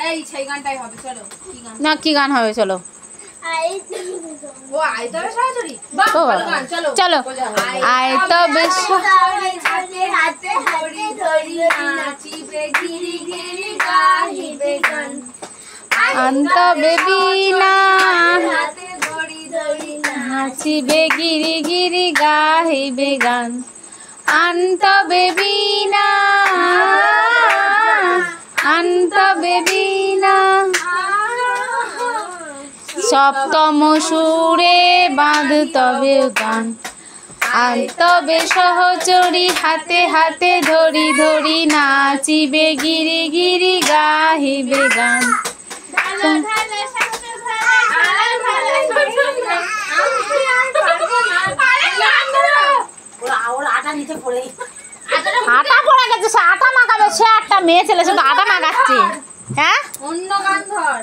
এই সেই গানটাই হবে চলো। কি গান? না কি গান হবে চলো। ও আয় তবে সরাসরি বাহ ভালো গান চলো চলো আয় তবে হাতে হাতে ধরি ধরি নাচিবে গিরি গিরি গাহিবে গান আন্ত বেবি না হাতে ধরি ধরি নাচিবে গিরি গিরি গাহিবে গান আন্ত বেবি না আন্ত বেবি না সপ্তম সুরে বাঁধ তবে গান আর তবে সহচরী হাতে হাতে ধরি ধরি নাচিবে গিরি গিরি গাহিবে গান আটা পড়ে গেছে সে আটা মাখাবে সে একটা মেয়ে ছেলে শুধু আটা মাখাচ্ছে হ্যাঁ অন্য গান ধর